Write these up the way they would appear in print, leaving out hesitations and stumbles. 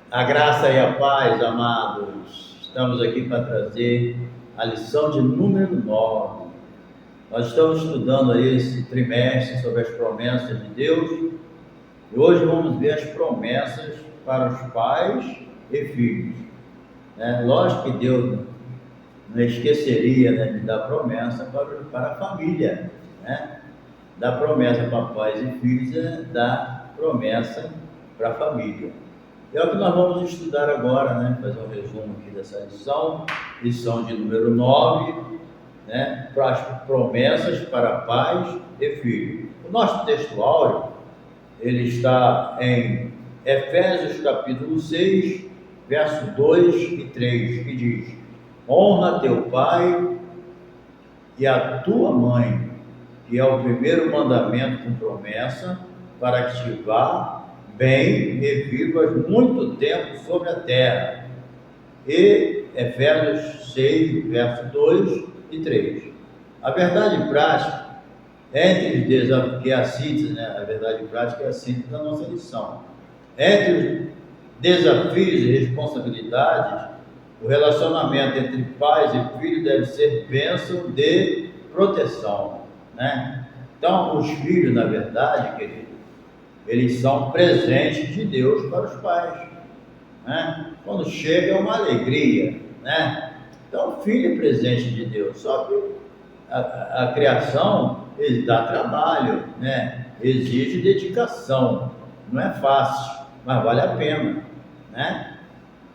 A graça e a paz, amados. Estamos aqui para trazer a lição de número 9. Nós estamos estudando aí esse trimestre sobre as promessas de Deus e hoje vamos ver as promessas para os pais e filhos. Lógico que Deus não esqueceria, de dar promessa para a família, Dar promessa para pais e filhos é dar promessa para a família. É o que nós vamos estudar agora, fazer um resumo aqui dessa lição de número 9, para as promessas para pais e filhos. O nosso texto áureo, ele está em Efésios capítulo 6, verso 2 e 3, que diz: honra teu pai e a tua mãe, que é o primeiro mandamento com promessa, para que te vá bem e vivas muito tempo sobre a terra. E Efésios 6, verso 2 e 3. A verdade prática, entre os desafios, que é a síntese, a verdade prática é a síntese da nossa lição. Entre os desafios e responsabilidades, o relacionamento entre pais e filhos deve ser bênção de proteção, Então, os filhos, na verdade, querido, eles são presentes de Deus para os pais, Quando chega é uma alegria, Então, o filho é presente de Deus, só que a criação dá trabalho, Exige dedicação, não é fácil, mas vale a pena,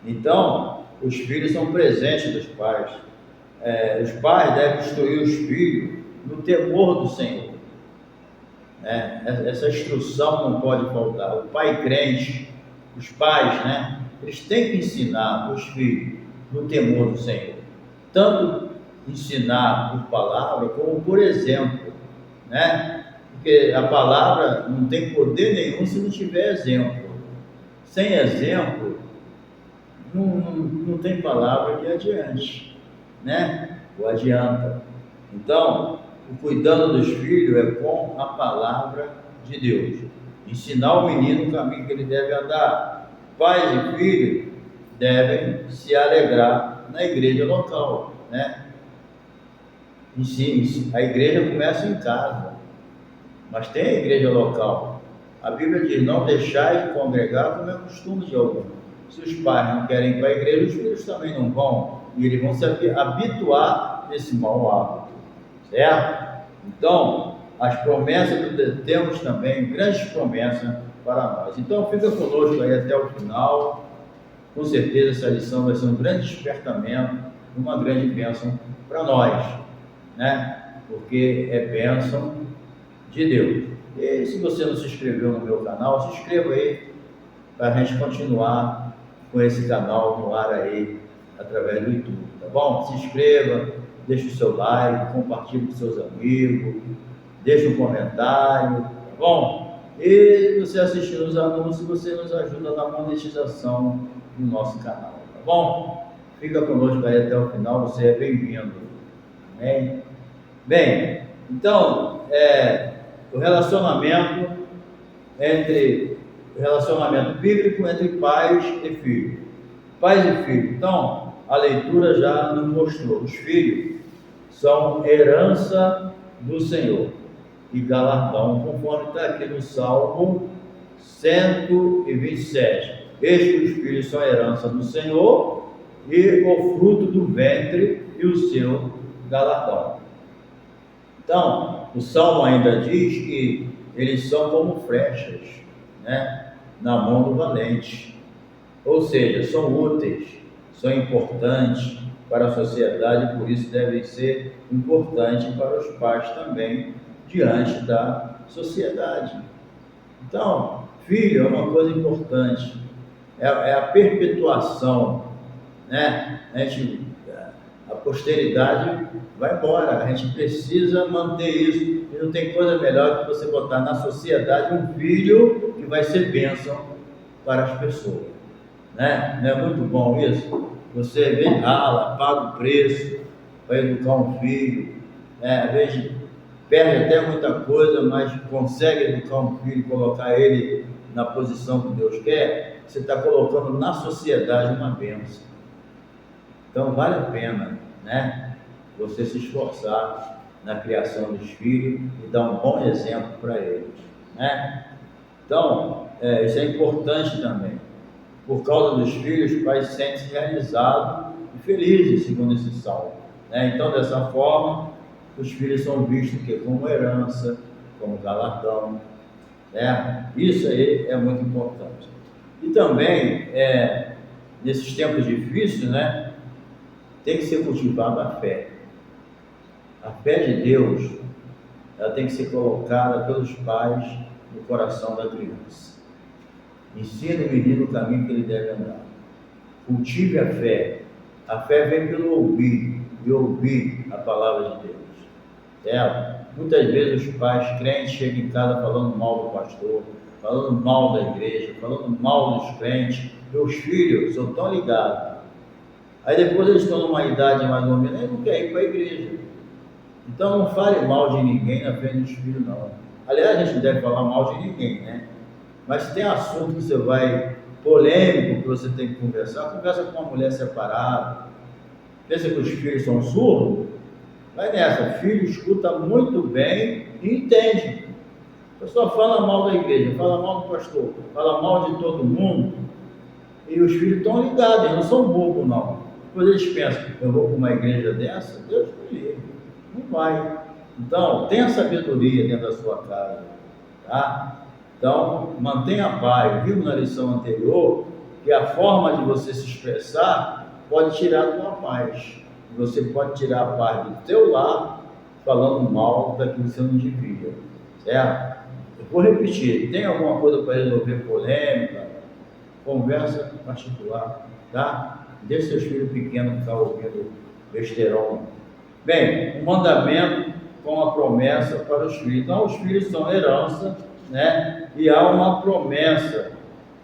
Então, os filhos são presentes dos pais. Os pais devem instruir os filhos no temor do Senhor. Essa instrução não pode faltar. O pai crente, os pais, eles têm que ensinar os filhos no temor do Senhor. Tanto ensinar por palavra como por exemplo, Porque a palavra não tem poder nenhum se não tiver exemplo. Sem exemplo, não tem palavra que adiante, Ou adianta. Então, o cuidado dos filhos é com a palavra de Deus. Ensinar o menino o caminho que ele deve andar. Pais e filhos devem se alegrar na igreja local, A igreja começa em casa, mas tem a igreja local. A Bíblia diz: não deixai de congregar como é costume de alguns. Se os pais não querem ir para a igreja, os filhos também não vão, e eles vão se habituar desse mau hábito, certo? Então, as promessas, temos também grandes promessas para nós. Então, fica conosco aí até o final. Com certeza essa lição vai ser um grande despertamento, uma grande bênção para nós, Porque é bênção de Deus. E se você não se inscreveu no meu canal, se inscreva aí, para a gente continuar com esse canal no ar aí, através do YouTube, tá bom? Se inscreva, deixe o seu like, compartilhe com seus amigos, deixe um comentário, tá bom? E você assistindo os anúncios, você nos ajuda na monetização do nosso canal, tá bom? Fica conosco aí até o final, você é bem-vindo, amém? Bem, então, o relacionamento bíblico entre pais e filhos. Pais e filhos. Então, a leitura já nos mostrou. Os filhos são herança do Senhor e galardão, conforme está aqui no Salmo 127. Eis que os filhos são herança do Senhor e o fruto do ventre e o seu galardão. Então, o Salmo ainda diz que eles são como flechas, na mão do valente. Ou seja, são úteis, são importantes para a sociedade, por isso devem ser importantes para os pais também, diante da sociedade. Então, filho é uma coisa importante, é a perpetuação, A posteridade vai embora, a gente precisa manter isso, e não tem coisa melhor que você botar na sociedade um filho que vai ser bênção para as pessoas, Não é muito bom isso? Você vem, rala, paga o preço para educar um filho, Às vezes perde até muita coisa, mas consegue educar um filho, colocar ele na posição que Deus quer, você está colocando na sociedade uma bênção. Então vale a pena, né, você se esforçar na criação dos filhos e dar um bom exemplo para eles, né? Então, isso é importante também. Por causa dos filhos, os pais se sentem realizados e felizes, segundo esse salmo, né? Então, dessa forma, os filhos são vistos como herança, como galardão, né? Isso aí é muito importante. E também, nesses tempos difíceis, né, tem que ser cultivada a fé. A fé de Deus, ela tem que ser colocada pelos pais no coração da criança. Ensine o menino o caminho que ele deve andar. Cultive a fé. A fé vem pelo ouvir, e ouvir a palavra de Deus. Muitas vezes os pais crentes chegam em casa falando mal do pastor, falando mal da igreja, falando mal dos crentes. Meus filhos são tão ligados. Aí depois eles estão numa idade mais ou menos, eles não querem ir para a igreja. Então não fale mal de ninguém na frente dos filhos, não. Aliás, a gente não deve falar mal de ninguém, né? Mas se tem assunto que você vai, polêmico, que você tem que conversar, conversa com uma mulher separada. Pensa que os filhos são surdos? Vai nessa, filho escuta muito bem e entende. A pessoa fala mal da igreja, fala mal do pastor, fala mal de todo mundo, e os filhos estão ligados, eles não são bobos, não. Depois eles pensam, eu vou para uma igreja dessa? Deus me livre, não vai. Então, tenha sabedoria dentro da sua casa, tá? Então, mantenha a paz. Vimos na lição anterior que a forma de você se expressar pode tirar a tua paz. Você pode tirar a paz do teu lar falando mal daquilo que você não devia, certo? Eu vou repetir, tem alguma coisa para resolver polêmica? Conversa particular, tá? Deixe seus filhos pequenos ficar ouvindo besteirão. Bem, um mandamento com a promessa para os filhos. Então, os filhos são herança, né? E há uma promessa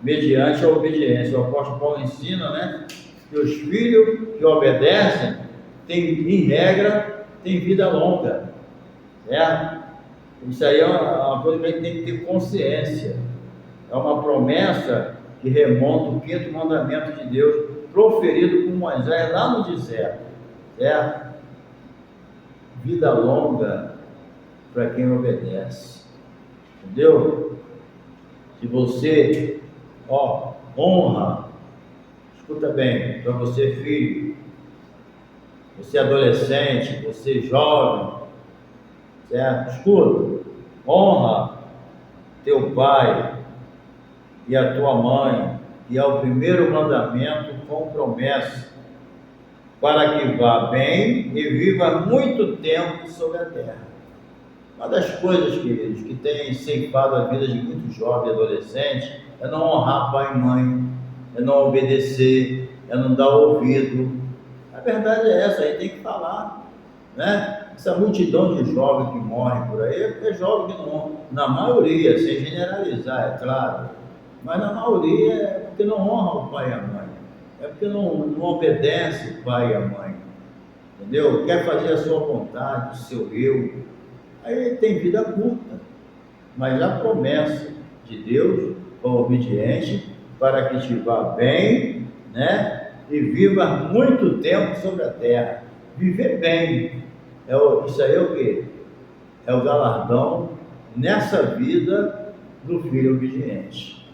mediante a obediência. O apóstolo Paulo ensina, né, que os filhos que obedecem em regra, tem vida longa, certo? Isso aí é uma coisa que a gente tem que ter consciência. É uma promessa que remonta o 5º mandamento de Deus, proferido por Moisés lá no deserto, certo? Vida longa para quem obedece, entendeu? Se você, honra, escuta bem, para você filho, você adolescente, você jovem, certo? Escuta, honra teu pai e a tua mãe, e é o primeiro mandamento com promessa, para que vá bem e viva muito tempo sobre a terra. Uma das coisas, queridos, que tem ceifado a vida de muitos jovens e adolescentes é não honrar pai e mãe, é não obedecer, é não dar ouvido. A verdade é essa, aí tem que falar, né? Essa multidão de jovens que morrem por aí, é jovem que não, na maioria, sem generalizar, é claro, mas na maioria é porque não honra o pai e a mãe, é porque não obedece o pai e a mãe, entendeu? Quer fazer a sua vontade, o seu eu, aí tem vida curta, mas a promessa de Deus, obediente, para que te vá bem, né? E viva muito tempo sobre a terra. Viver bem, isso aí é o quê? É o galardão nessa vida do filho obediente,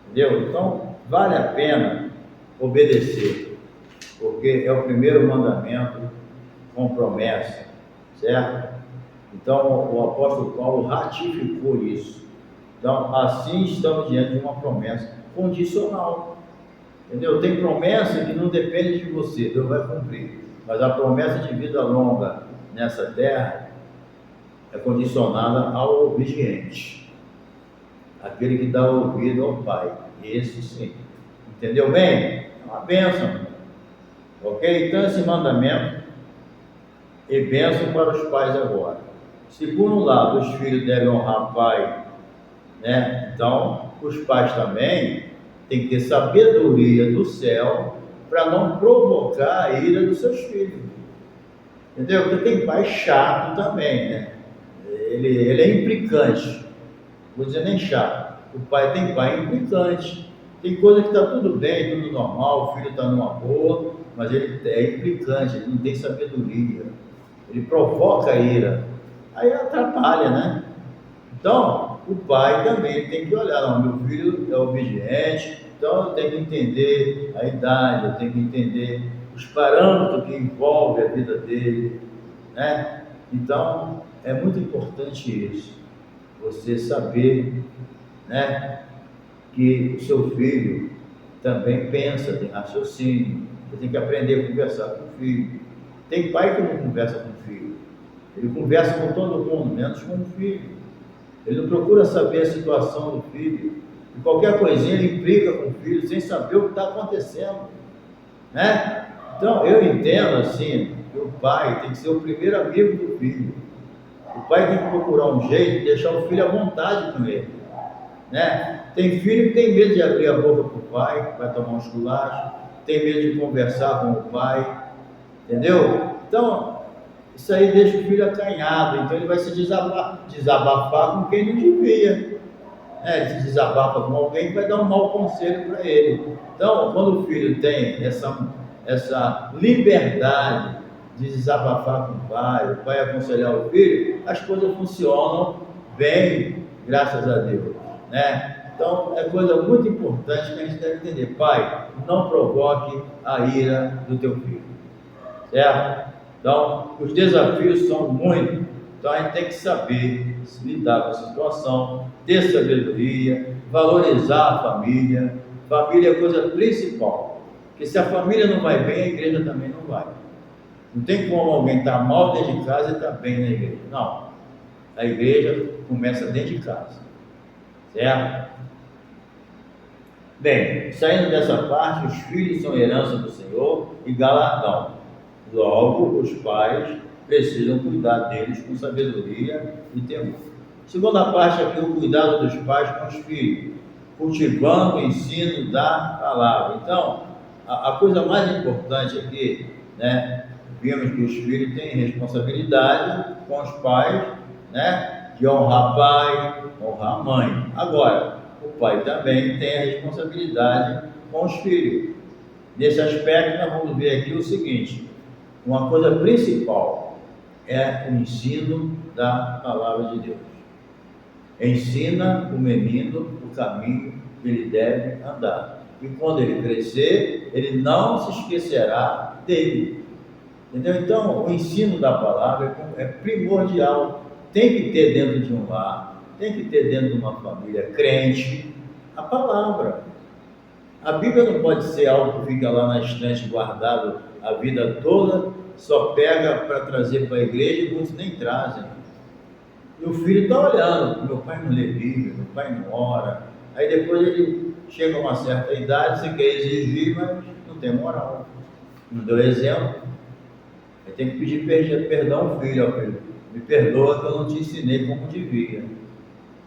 entendeu? Então, vale a pena obedecer, porque é o primeiro mandamento com promessa, certo? Então, o apóstolo Paulo ratificou isso. Então, assim estamos diante de uma promessa condicional. Entendeu? Tem promessa que não depende de você, Deus vai cumprir. Mas a promessa de vida longa nessa terra é condicionada ao obediente, aquele que dá ouvido ao Pai. Esse sim. Entendeu bem? É uma bênção. Ok? Então esse mandamento é bênção para os pais agora. Se por um lado os filhos devem honrar o pai, né? Então os pais também tem que ter sabedoria do céu para não provocar a ira dos seus filhos. Entendeu? Porque tem pai chato também, né? Ele é implicante, vou dizer nem chato, O pai tem pai implicante. Tem coisa que está tudo bem, tudo normal, o filho está numa boa, mas ele é implicante, ele não tem sabedoria. Ele provoca ira. Aí atrapalha, né? Então, o pai também tem que olhar, não, meu filho é obediente, então eu tenho que entender a idade, eu tenho que entender os parâmetros que envolvem a vida dele, né? Então, é muito importante isso, você saber, né, que o seu filho também pensa, tem raciocínio, você tem que aprender a conversar com o filho. Tem pai que não conversa com o filho, ele conversa com todo mundo, menos com o filho. Ele não procura saber a situação do filho. E qualquer coisinha ele implica com o filho, sem saber o que está acontecendo, né? Então, eu entendo assim, que o pai tem que ser o primeiro amigo do filho. O pai tem que procurar um jeito de deixar o filho à vontade com ele, né? Tem filho que tem medo de abrir a boca para o pai, vai tomar um esculacho, tem medo de conversar com o pai, entendeu? Então, isso aí deixa o filho acanhado, então ele vai se desabafar com quem não devia. Ele se desabafa com alguém que vai dar um mau conselho para ele. Então, quando o filho tem essa liberdade de desabafar com o pai aconselhar o filho, as coisas funcionam bem, graças a Deus, né? Então, é coisa muito importante que a gente deve entender. Pai, não provoque a ira do teu filho, certo? Então, os desafios são muitos. Então, a gente tem que saber lidar com a situação, ter sabedoria, valorizar a família. Família é a coisa principal. Porque se a família não vai bem, a igreja também não vai. Não tem como alguém estar mal dentro de casa e estar bem na igreja. Não. A igreja começa dentro de casa. Certo? Bem, saindo dessa parte, os filhos são herança do Senhor e galardão. Logo, os pais precisam cuidar deles com sabedoria e temor. Segunda parte aqui, o cuidado dos pais com os filhos, cultivando o ensino da palavra. Então, a coisa mais importante aqui, né, vimos que os filhos têm responsabilidade com os pais, né, de honrar pai, honrar mãe. Agora, o pai também tem a responsabilidade com os filhos. Nesse aspecto, nós vamos ver aqui o seguinte: uma coisa principal é o ensino da palavra de Deus. Ensina o menino o caminho que ele deve andar. E quando ele crescer, ele não se esquecerá dele. Entendeu? Então, o ensino da palavra é primordial. Tem que ter dentro de um lar, tem que ter dentro de uma família crente, a palavra. A Bíblia não pode ser algo que fica lá na estante guardado a vida toda, só pega para trazer para a igreja e muitos nem trazem. E o filho está olhando, meu pai não lê Bíblia, meu pai não ora. Aí depois ele chega a uma certa idade, você quer exigir, mas não tem moral. Não deu exemplo. Aí tem que pedir perdão ao filho, ó filho. Me perdoa que eu não te ensinei como devia.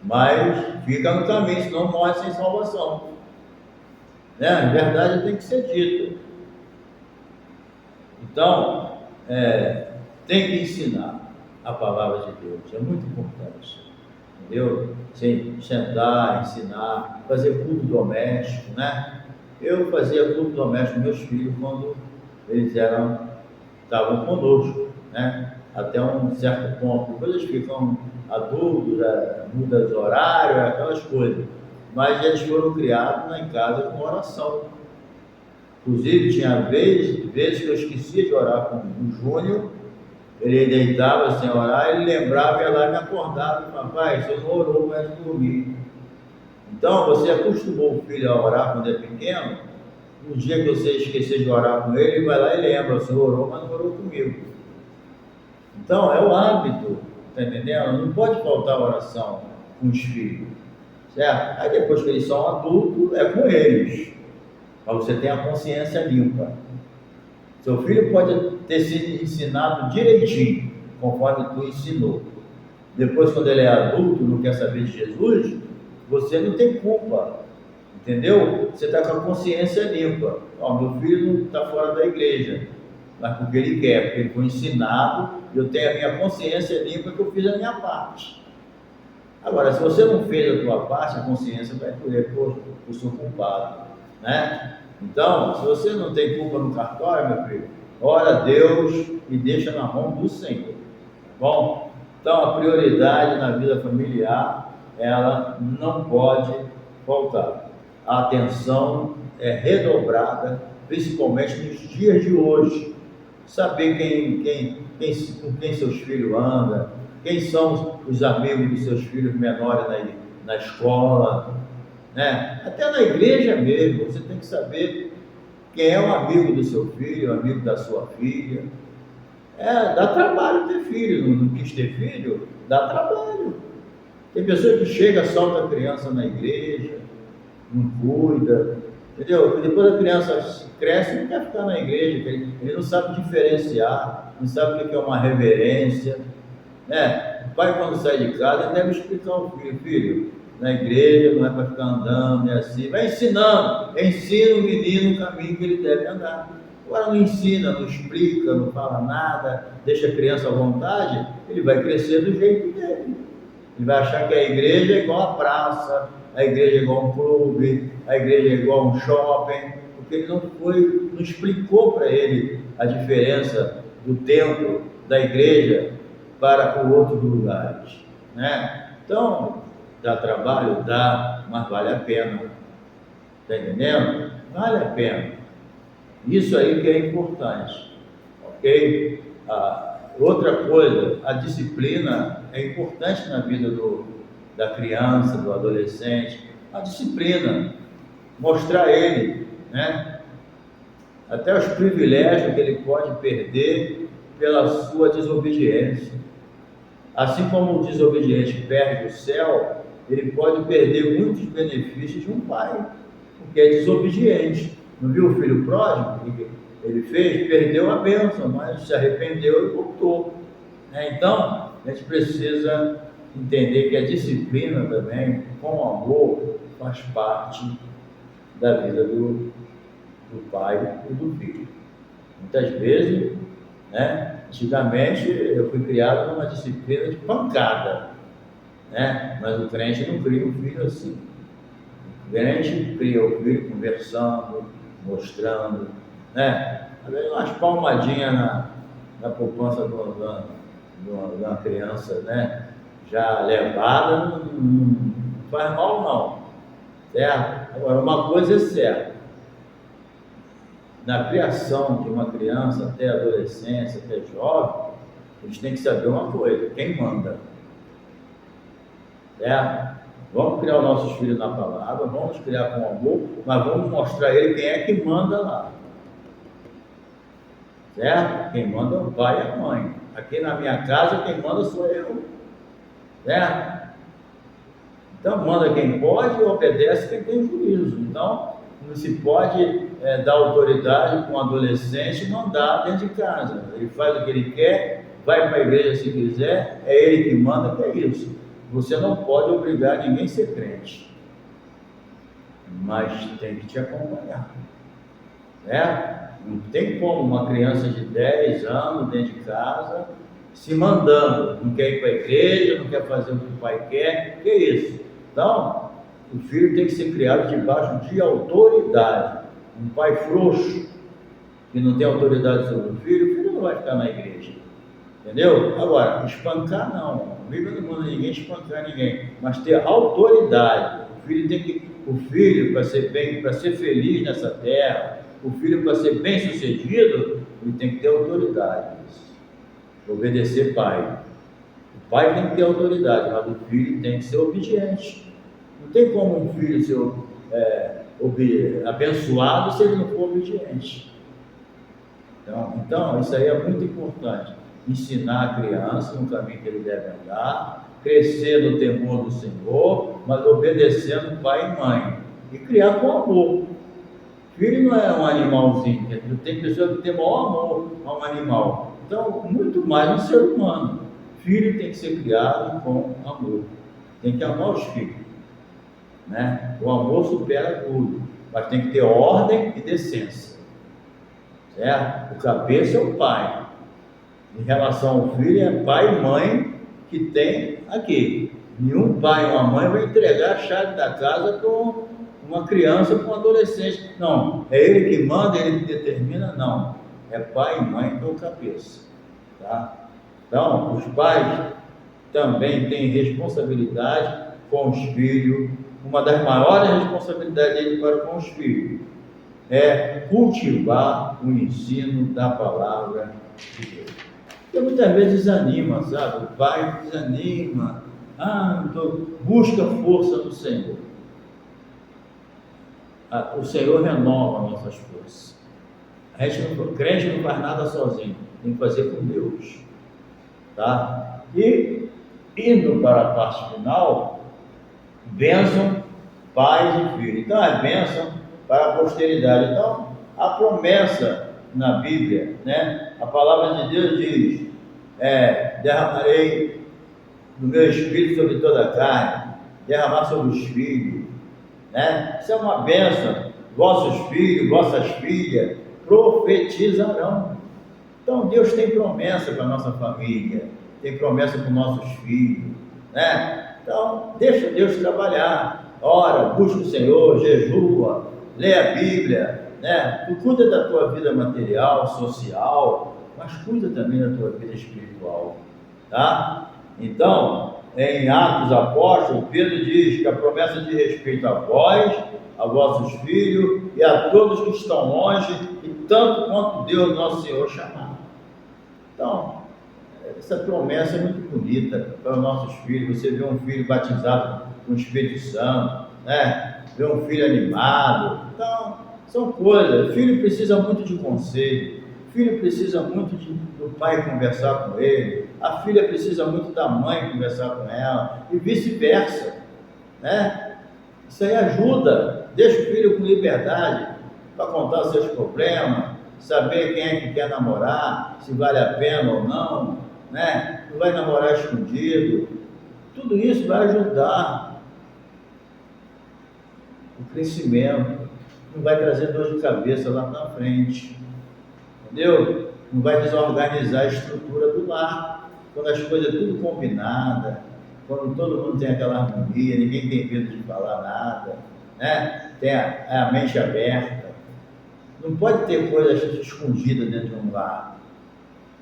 Mas fica no caminho, senão morre sem salvação. Né? A verdade tem que ser dita. Então, tem que ensinar a palavra de Deus, é muito importante, entendeu? Sentar, ensinar, fazer culto doméstico, né? Eu fazia culto doméstico com meus filhos quando eles estavam conosco, né? Até um certo ponto. Depois eles ficam adultos, muda de horário, aquelas coisas. Mas eles foram criados em casa com oração. Inclusive, tinha vezes que eu esquecia de orar com o Júnior, ele deitava sem orar, ele lembrava, ia lá e me acordava, papai, você não orou para dormir. Então, você acostumou o filho a orar quando é pequeno, no dia que você esquecer de orar com ele, ele vai lá e lembra, você orou, mas não orou comigo. Então, é o hábito, está entendendo? Não pode faltar oração com os filhos, certo? Aí depois que eles são adultos, é com eles. Mas você tem a consciência limpa. Seu filho pode ter sido ensinado direitinho, conforme tu ensinou. Depois, quando ele é adulto, não quer saber de Jesus, você não tem culpa, entendeu? Você está com a consciência limpa. Ó, meu filho não está fora da igreja, mas porque ele quer, porque ele foi ensinado, eu tenho a minha consciência limpa que eu fiz a minha parte. Agora, se você não fez a tua parte, a consciência vai dizer, poxa, eu sou culpado, né? Então, se você não tem culpa no cartório, meu filho, ora a Deus e deixa na mão do Senhor, tá bom? Então, a prioridade na vida familiar, ela não pode faltar. A atenção é redobrada, principalmente nos dias de hoje. Saber com quem seus filhos andam, quem são os amigos dos seus filhos menores na escola, né? Até na igreja mesmo, você tem que saber quem é o amigo do seu filho, o amigo da sua filha. Dá trabalho ter filho, não quis ter filho, dá trabalho. Tem pessoa que chega, solta a criança na igreja, não cuida, entendeu? E depois a criança cresce e não quer ficar na igreja, ele não sabe diferenciar, não sabe o que é uma reverência, né? O pai, quando sai de casa, ele deve explicar ao filho, filho, na igreja não é para ficar andando, é assim, vai ensinando, ensina o menino o caminho que ele deve andar. Agora não ensina, não explica, não fala nada, deixa a criança à vontade, ele vai crescer do jeito dele. Ele vai achar que a igreja é igual a praça, a igreja é igual a um clube, a igreja é igual a um shopping, porque ele não explicou para ele a diferença do templo, da igreja, para o outros lugares, né? Então, dá trabalho? Dá, mas vale a pena. Está entendendo? Vale a pena. Isso aí que é importante, ok? Outra coisa, a disciplina é importante na vida da criança, do adolescente. A disciplina, mostrar a ele, né? Até os privilégios que ele pode perder pela sua desobediência. Assim como o desobediente perde o céu, ele pode perder muitos benefícios de um pai, porque é desobediente. Não viu o filho pródigo? Ele fez, perdeu a bênção, mas se arrependeu e voltou. Então, a gente precisa entender que a disciplina também, com amor, faz parte da vida do pai e do filho. Muitas vezes, né? Antigamente, eu fui criado numa disciplina de pancada, né? Mas o crente não cria o filho assim. O crente cria o filho conversando, mostrando, né? Às vezes umas palmadinhas na poupança de uma criança, né? Já levada, não faz mal não, certo? Agora, uma coisa é certa, na criação de uma criança até adolescência, até jovem, eles têm que saber uma coisa, quem manda, certo? Vamos criar os nossos filhos na palavra, vamos criar com amor, mas vamos mostrar a ele quem é que manda lá. Certo? Quem manda é o pai e a mãe. Aqui na minha casa, quem manda sou eu. Certo? Então, manda quem pode e obedece quem tem juízo. Então, não se pode dar autoridade para um adolescente mandar dentro de casa. Ele faz o que ele quer, vai para a igreja se quiser, é ele que manda, que é isso. Você não pode obrigar ninguém a ser crente, mas tem que te acompanhar, né? Não tem como uma criança de 10 anos dentro de casa se mandando, não quer ir para a igreja, não quer fazer o que o pai quer, que é isso? Então, o filho tem que ser criado debaixo de autoridade. Um pai frouxo, que não tem autoridade sobre o filho não vai ficar na igreja. Entendeu? Agora, espancar não. A Bíblia não manda ninguém espancar ninguém, mas ter autoridade. O filho para ser bem, para ser feliz nessa terra, o filho para ser bem sucedido, ele tem que ter autoridade. Obedecer pai. O pai tem que ter autoridade, mas o filho tem que ser obediente. Não tem como um filho ser abençoado se ele não for obediente. Então, isso aí é muito importante. Ensinar a criança no caminho que ele deve andar, crescer no temor do Senhor, mas obedecendo pai e mãe. E criar com amor. Filho não é um animalzinho, tem pessoas que têm maior amor a um animal. Então, muito mais um ser humano. Filho tem que ser criado com amor. Tem que amar os filhos, né? O amor supera tudo, mas tem que ter ordem e decência, certo? O cabeça é o pai. Em relação ao filho, é pai e mãe que tem aqui. Nenhum pai ou uma mãe vai entregar a chave da casa para uma criança, para um adolescente. Não, é ele que manda, ele que determina, não. É pai e mãe que é o cabeça. Tá? Então, os pais também têm responsabilidade com os filhos. Uma das maiores responsabilidades dele para com os filhos é cultivar o ensino da palavra de Deus. Porque muitas vezes desanima, sabe? O pai desanima. Busca força no Senhor. O Senhor renova nossas forças. O crente não faz nada sozinho, tem que fazer com Deus. Tá? E, indo para a parte final, bênção, pais e filhos. Então, é bênção para a posteridade. Então, a promessa na Bíblia, né? A palavra de Deus diz, derramarei do meu espírito sobre toda a carne, derramar sobre os filhos, né? Isso é uma bênção. Vossos filhos, vossas filhas profetizarão. Então Deus tem promessa para a nossa família, tem promessa para os nossos filhos, né? Então deixa Deus trabalhar, ora, busca o Senhor, jejua, lê a Bíblia, né? Tu cuida da tua vida material, social, mas cuida também da tua vida espiritual, tá? Então, em Atos Apóstolos, Pedro diz que a promessa diz respeito a vós, a vossos filhos e a todos que estão longe, e tanto quanto Deus nosso Senhor chamar. Então, essa promessa é muito bonita para os nossos filhos. Você vê um filho batizado com o Espírito Santo, né? Vê um filho animado. Então, são coisas. O filho precisa muito de conselho, o filho precisa muito do pai conversar com ele, a filha precisa muito da mãe conversar com ela, e vice-versa, né? Isso aí ajuda. Deixa o filho com liberdade para contar os seus problemas, saber quem é que quer namorar, se vale a pena ou não, né? Não vai namorar escondido. Tudo isso vai ajudar o crescimento, não vai trazer dor de cabeça lá na frente, entendeu? Não vai desorganizar a estrutura do lar, quando as coisas tudo combinadas, quando todo mundo tem aquela harmonia, ninguém tem medo de falar nada, né? Tem a mente aberta. Não pode ter coisas escondidas dentro de um lar.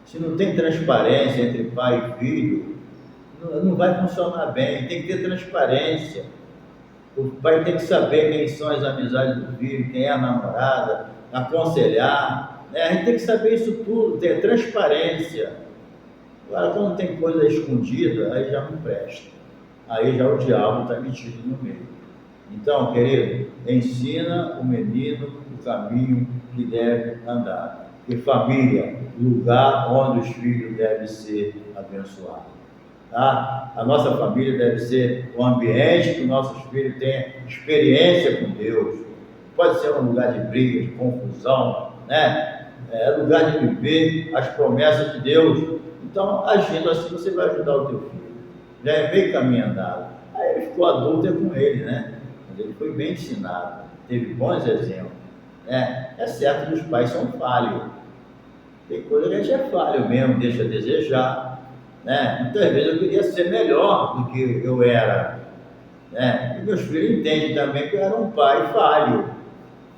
Se não tem transparência entre pai e filho, não vai funcionar bem. Tem que ter transparência. O pai tem que saber quem são as amizades do filho, quem é a namorada, aconselhar, né? A gente tem que saber isso tudo, ter transparência. Agora, quando tem coisa escondida, aí já não presta. Aí já o diabo está metido no meio. Então, querido, ensina o menino o caminho que deve andar. E família, lugar onde os filhos devem ser abençoados. Tá? A nossa família deve ser um ambiente que os nossos filhos tenham experiência com Deus. Pode ser um lugar de briga, de confusão, né? É lugar de viver as promessas de Deus. Então, agindo assim, você vai ajudar o teu filho. Já é meio caminho andado. Aí ele ficou adulto com ele, né? Mas ele foi bem ensinado, teve bons exemplos, né? É certo que os pais são falhos. Tem coisa que a gente é falho mesmo, deixa a desejar, né? Muitas vezes eu queria ser melhor do que eu era, né? E meus filhos entendem também que eu era um pai falho,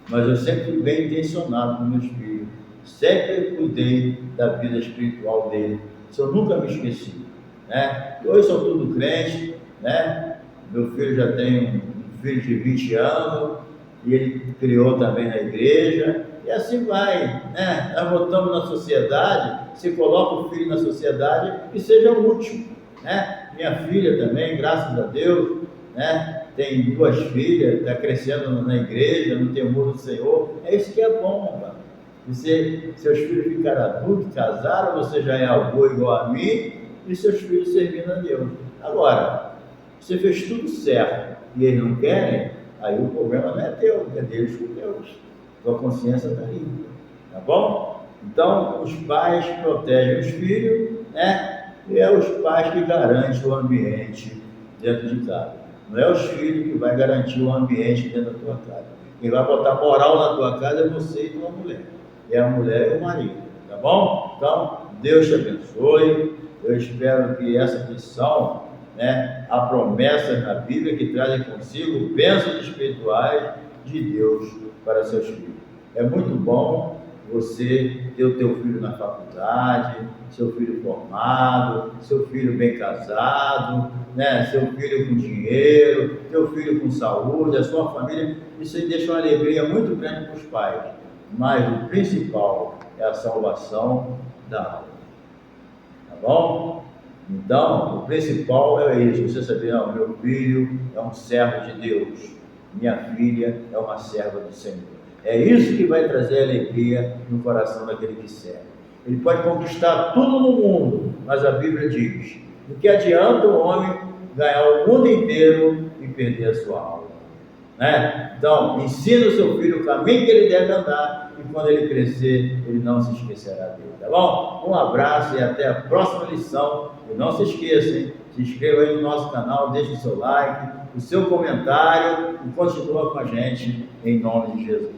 mas eu sempre fui bem intencionado com meus filhos, sempre cuidei da vida espiritual dele, isso eu nunca me esqueci, né? Hoje são tudo crente, né? Meu filho já tem um filho de 20 anos, e ele criou também na igreja, e assim vai, né? Nós voltamos na sociedade, se coloca o filho na sociedade e seja útil, né? Minha filha também, graças a Deus, né? Tem 2 filhas, está crescendo na igreja, no temor do Senhor, é isso que é bom, cara. Seus filhos ficaram adultos, casaram, você já é avô igual a mim, e seus filhos servindo a Deus. Agora, você fez tudo certo, e eles não querem, aí o problema não é teu, é deles com Deus. Tua consciência está limpa, tá bom? Então, os pais protegem os filhos, né? E é os pais que garantem o ambiente dentro de casa. Não é os filhos que vai garantir o ambiente dentro da tua casa. Quem vai botar moral na tua casa é você e tua mulher. É a mulher e o marido, tá bom? Então, Deus te abençoe. Eu espero que essa lição né, há promessas na Bíblia que trazem consigo bênçãos espirituais de Deus para seus filhos. É muito bom você ter o teu filho na faculdade, seu filho formado, seu filho bem casado, né? Seu filho com dinheiro, seu filho com saúde, a sua família. Isso aí deixa uma alegria muito grande para os pais. Mas o principal é a salvação da alma. Tá bom? Então, o principal é isso. Você saber, não, meu filho é um servo de Deus. Minha filha é uma serva do Senhor. É isso que vai trazer alegria no coração daquele que serve. Ele pode conquistar tudo no mundo, mas a Bíblia diz: o que adianta o homem ganhar o mundo inteiro e perder a sua alma? Né? Então, ensina o seu filho o caminho que ele deve andar, e quando ele crescer, ele não se esquecerá dele, tá bom? Um abraço e até a próxima lição. E não se esqueçam, se inscreva aí no nosso canal, deixe o seu like, o seu comentário e continua com a gente, em nome de Jesus.